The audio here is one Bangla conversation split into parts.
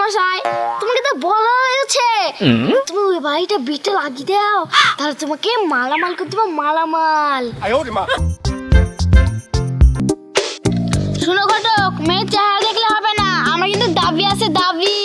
মশাই, তোমাকে তো বলা হয়েছে তুমি ওই বাড়িটা বিটে লাগিয়ে দাও, তাহলে তোমাকে মালামাল করে দেবো, মালামাল। শুনো ঘটক, মেয়ের চেহারা দেখলে হবে না, আমার কিন্তু দাবি আছে, দাবি।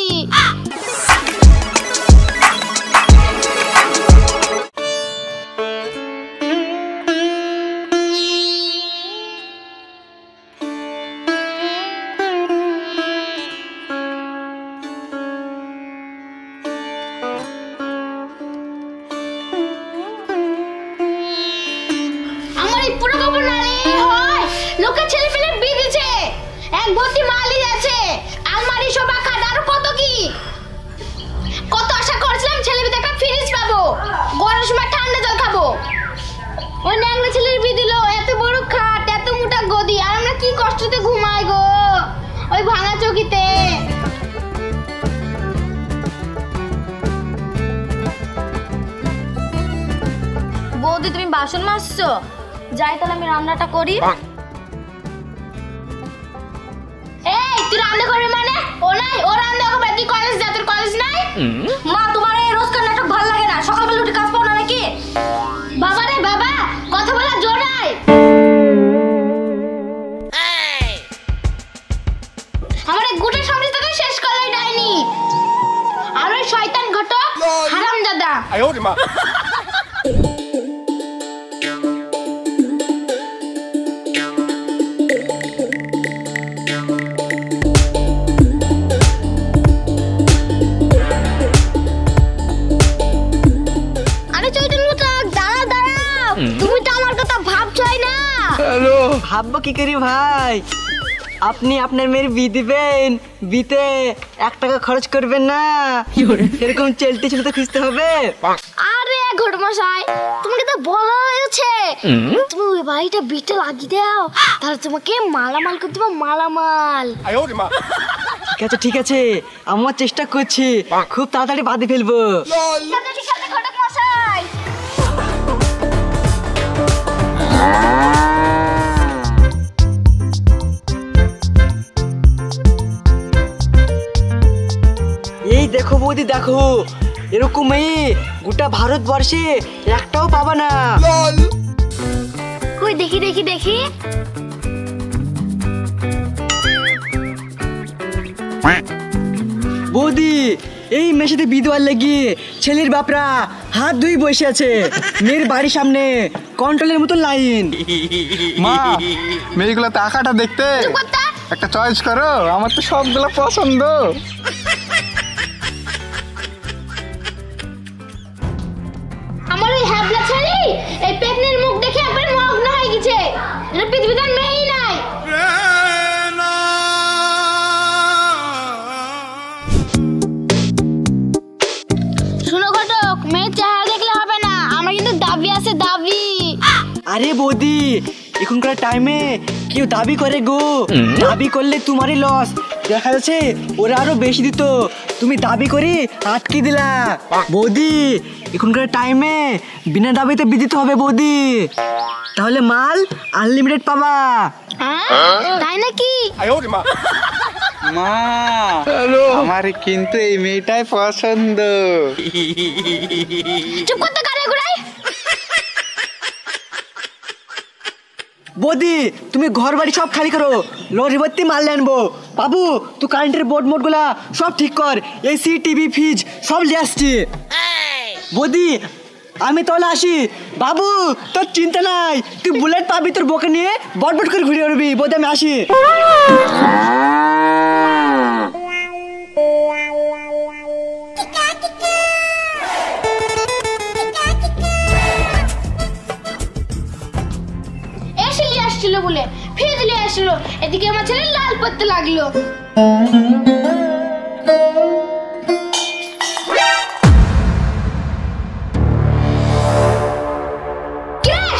বৌদি তুমি বাসন মাজছো, যাই তাহলে আমি রান্নাটা করি। এই তুই রান্না করবি মানে? ও নাই, ও রান্না করবে, তুই কলেজ যা, তোর কলেজ নাই? মা তোমার এই রোজকার নাটক ভালো লাগে না, সকালবেলা উঠে কাজ পাও না নাকি? বাবা রে বাবা, কথা বলা জোর নাই। আমার এই গুটের সামনে থেকে শেষ করলাই ডাইনি, আর ওই শয়তান ঘটক হারামজাদা। ভাববো কি করি ভাই, আপনি আপনার মেয়ের বিয়ে দিবেন, বিতে 1 টাকা খরচ করবেন না, এরকম চেলতে চেলতে খুঁজতে হবে। আরে ঘটমশাই, তোমাকে তো বলা হয়েছে তুমি ওই বাড়িটা বিটে লাগিয়ে দাও, তাহলে তোমাকে মালামাল করে দেবো, মালামাল। ঠিক আছে ঠিক আছে, আমার চেষ্টা করছি, খুব তাড়াতাড়ি বাঁধে ফেলবো। ঠিক আছে ঘটকমশাই। এই দেখো বৌদি দেখো, এরকম মেয়ে গোটা ভারতবর্ষে একটাও পাবা না। কই দেখি দেখি দেখি। বৌদি এই মেয়ের সাথে বিয়ে দেওয়ার লেগে ছেলের বাপরা হাত ধুই বসে আছে, মেয়ের বাড়ির সামনে কন্ট্রোলের মতো লাইন। মা, মেয়েগুলো টাকাটা দেখতে একটা চয়েস করো, আমার তো সবগুলো পছন্দ। আমার ওই হ্যাবলা ছেলে এই পেটনের মুখ দেখে একবার মগ্ন হয়ে গেছে, এটা পৃথিবীতে মেয়েই নাই। শুনো ঘটক, মেয়ের চেহারা দেখলে হবে না, আমার কিন্তু দাবি আছে, দাবি। আরে বৌদি, এখনকার টাইমে কেউ দাবি করে গো, দাবি করলে তোমারই লস। দেখা যাচ্ছে ওরা আরো বেশি দিত, তুমি দাবি করে আটকে দিলা। বৌদি এখনকার টাইমে বিনা দাবিতে বিদিতে হবে বৌদি, তাহলে মাল আনলিমিটেড পাবা। তাই নাকি? মা, আমার কিন্তু এই মেয়েটাই পছন্দ। চুপ করতে কারে ঘুরাই। বৌদি তুমি ঘর বাড়ি সব খালি করো, লরি ভর্তি মাল আনবো। বাবু তুই কারেন্টের বোর্ড মোট গুলা সব ঠিক কর, এসি টিভি ফ্রিজ সব নিয়ে আসছি। বৌদি আমি তাহলে আসি। বাবু তোর চিন্তা নাই, তুই বুলেট পাবি তোর বকে নিয়ে বটবট করে ঘুরে উঠবি। বৌদি আমি আসি। বলে ফ্রিজ নিয়ে আসলো, এদিকে আমার ছেলে লাল পড়তে লাগলো।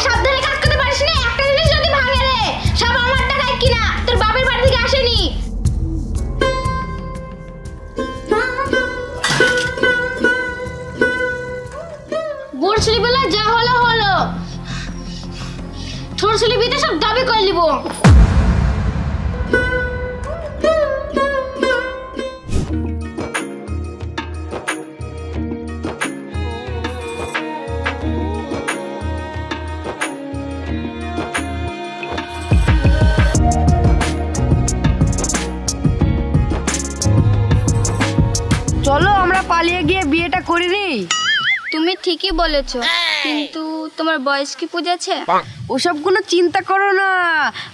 সাবধানে কাজ করতে পারিস না, একটা জিনিস যদি ভাঙে রে সব আমার টাকায় কিনা, তোর বাপের বাড়ি থেকে আসেনি। বড় বেলা যা হলো হলো, ছোট ছেলে বিতে সব দাবি করে নিব। চলো আমরা পালিয়ে গিয়ে বিয়েটা করে নিই। তুমি ঠিকই বলেছো, কিন্তু তোমার বয়স কি বুঝেছে? ওসব কোনো চিন্তা করো না,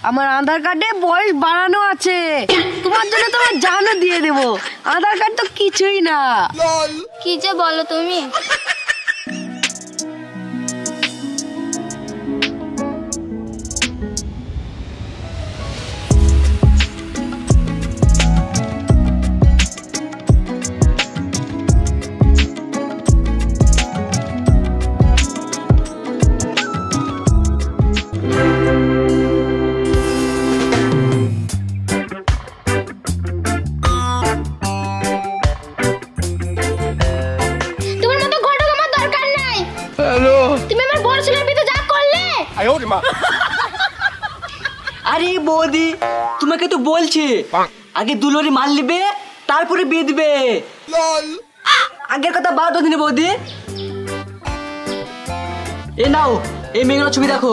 আমার আধার কার্ডে বয়স বাড়ানো আছে। তোমার জন্য তোমার জানও দিয়ে দেবো, আধার কার্ড তো কিছুই না। কি যে বলো তুমি। তোমার মতো ঘটক আমার দরকার নাই। হ্যালো। তুমি আমার বড় ছেলের বিয়ে যা করলে। আরে বৌদি, তোমাকে তো বলছি আগে দুলোরি মাল নিবে তারপরে বিয়ে দিবে। আগের কথা বাদ দিনে বৌদি। এ নাও, এই মেয়েগুলো ছবি দেখো।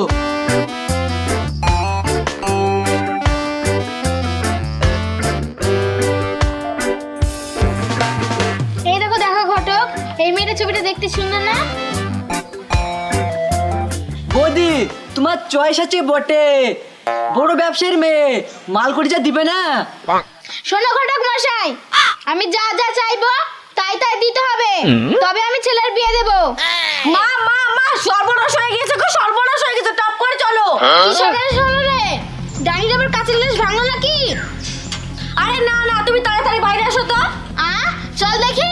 এই দেখো দেখো ঘটক, এই মেয়েটার ছবিটা দেখতে সুন্দর না? বৌদি তোমার চয়েস আছে বটে, বড় ব্যবসায়ীর মেয়ে, মাল করে যা দিবে না। শোনো ঘটক মশাই, আমি যা যা চাইবো তাই তাই দিতে হবে, তবে আমি ছেলের বিয়ে দেব। মা মা মা, সর্বনাশ হয়ে গেছে গো, সর্বনাশ হয়ে গেছে, টপ করে চলো। কি সর্বনাশ হলো রে? ডাইনি আবার কাঁচের গ্লাস ভাঙলো নাকি? আরে না না, তুমি তাড়াতাড়ি বাইরে আসো তো। চল দেখি।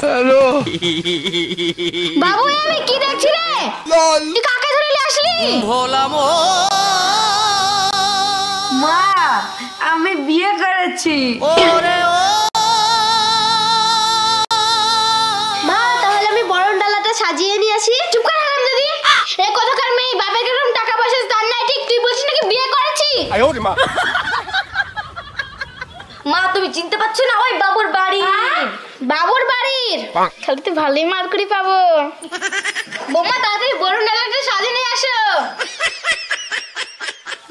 হ্যালো। বাবু আমি কি দেখছি রে? তুই কাকে ধরে নিয়ে আসলি? মা, আমি বিয়ে করেছি। মা তাহলে আমি বরণ ডালাটা সাজিয়ে নিয়ে আসি। চুপ কর হারামজাদি। এই কথাকার মেয়ে বাপের কিরকম টাকা পয়সা তার নাই ঠিক, তুই বলছিস নাকি বিয়ে করেছি? মা তুমি চিনতে পারছো না, ওই বাবুর বাড়ি। বাবুর বাড়ির তাহলে তো ভালোই মার্কুরি পাবো। বৌমা তাড়াতাড়ি বরণ ডালাটা সাজিয়ে নিয়ে আসো।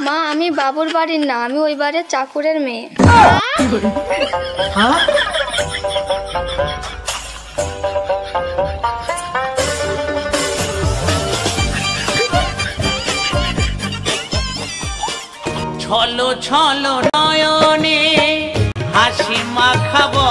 মা আমি বাবুর বাড়ির না, আমি ওই বাড়ির চাকরের মেয়ে। হ্যাঁ, ছলো ছলো নয়নে হাসি মাখাবো